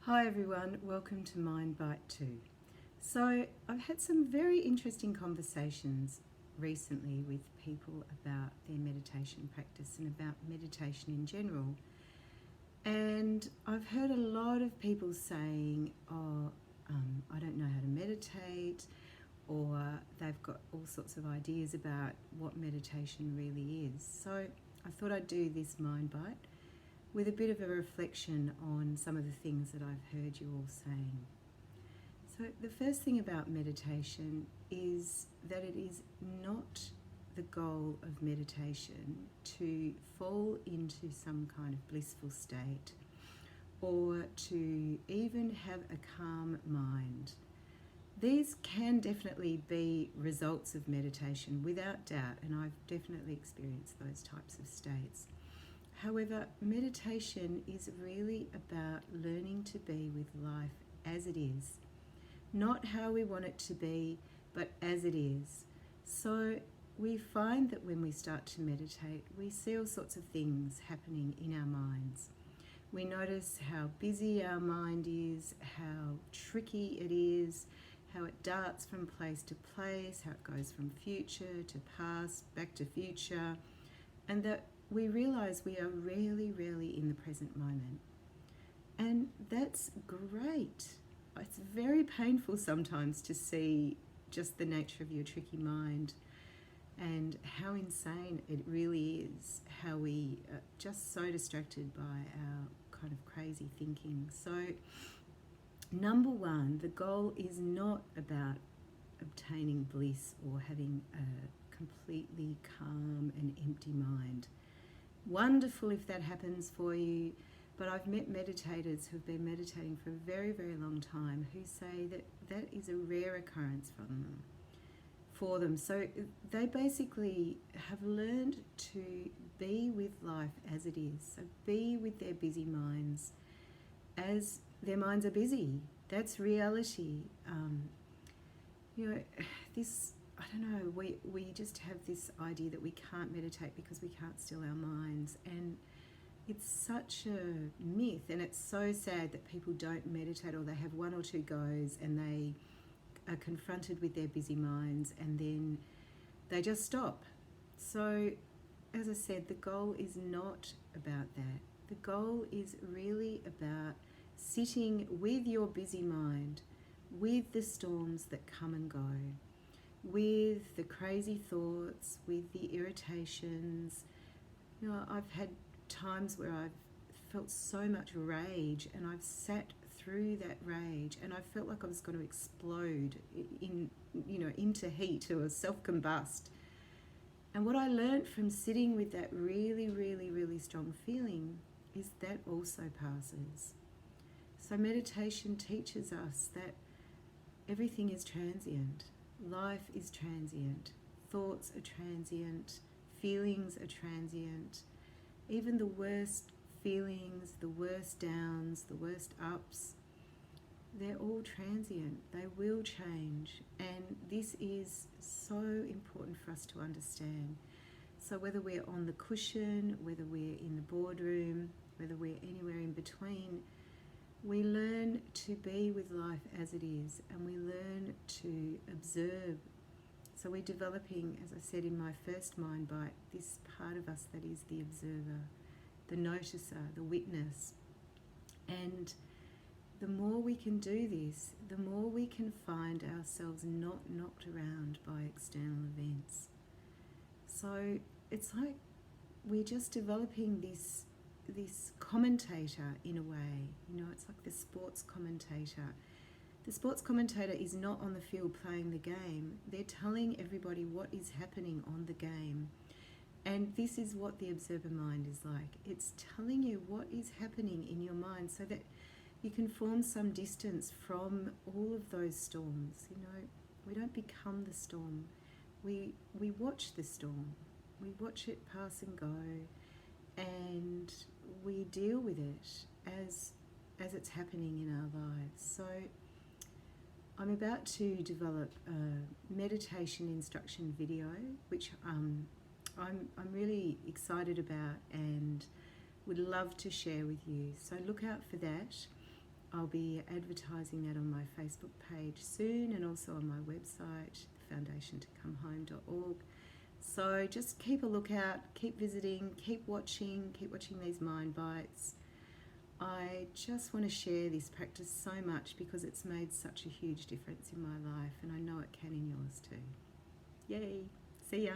Hi everyone, welcome to Byte 2. So I've had some very interesting conversations recently with people about their meditation practice and about meditation in general. And I've heard a lot of people saying, I don't know how to meditate, or they've got all sorts of ideas about what meditation really is. So I thought I'd do this Byte with a bit of a reflection on some of the things that I've heard you all saying. So the first thing about meditation is that it is not the goal of meditation to fall into some kind of blissful state or to even have a calm mind. These can definitely be results of meditation without doubt, and I've definitely experienced those types of states. However, meditation is really about learning to be with life as it is. Not how we want it to be, but as it is. So we find that when we start to meditate, we see all sorts of things happening in our minds. We notice how busy our mind is, how tricky it is, how it darts from place to place, how it goes from future to past, back to future, and that we realize we are really in the present moment. And that's great. It's very painful sometimes to see just the nature of your tricky mind and how insane it really is, how we are just so distracted by our kind of crazy thinking. So, number one, the goal is not about obtaining bliss or having a completely calm and empty mind. Wonderful if that happens for you, but I've met meditators who've been meditating for a very long time who say that that is a rare occurrence for them. So they basically have learned to be with life as it is. So be with their busy minds as their minds are busy. That's reality. This, I don't know, we just have this idea that we can't meditate because we can't still our minds, and it's such a myth, and it's so sad that people don't meditate, or they have one or two goes and they are confronted with their busy minds and then they just stop. So as I said, the goal is not about that. The goal is really about sitting with your busy mind, with the storms that come and go, with the crazy thoughts, with the irritations. I've had times where I've felt so much rage, and I've sat through that rage and I felt like I was going to explode into heat or self-combust. And what I learned from sitting with that really strong feeling is that also passes. So meditation teaches us that everything is transient. Life is transient. Thoughts are transient. Feelings are transient. Even the worst feelings, the worst downs, the worst ups, they're all transient. They will change. And this is so important for us to understand. So whether we're on the cushion, whether we're in the boardroom, whether we're anywhere in between, we learn to be with life as it is, and we learn to observe. So we're developing, as I said in my first Byte, this part of us that is the observer, the noticer, the witness. And the more we can do this, the more we can find ourselves not knocked around by external events. So it's like we're just developing this commentator in a way. It's like the sports commentator. The sports commentator is not on the field playing the game. They're telling everybody what is happening on the game. And this is what the observer mind is like. It's telling you what is happening in your mind so that you can form some distance from all of those storms. We don't become the storm. We watch the storm. We watch it pass and go, and we deal with it as it's happening in our lives. So I'm about to develop a meditation instruction video, which I'm really excited about and would love to share with you. So look out for that. I'll be advertising that on my Facebook page soon, and also on my website, foundationtocomehome.org. So just keep a lookout, keep visiting, keep watching these mind bites. I just want to share this practice so much because it's made such a huge difference in my life, and I know it can in yours too. Yay! See ya!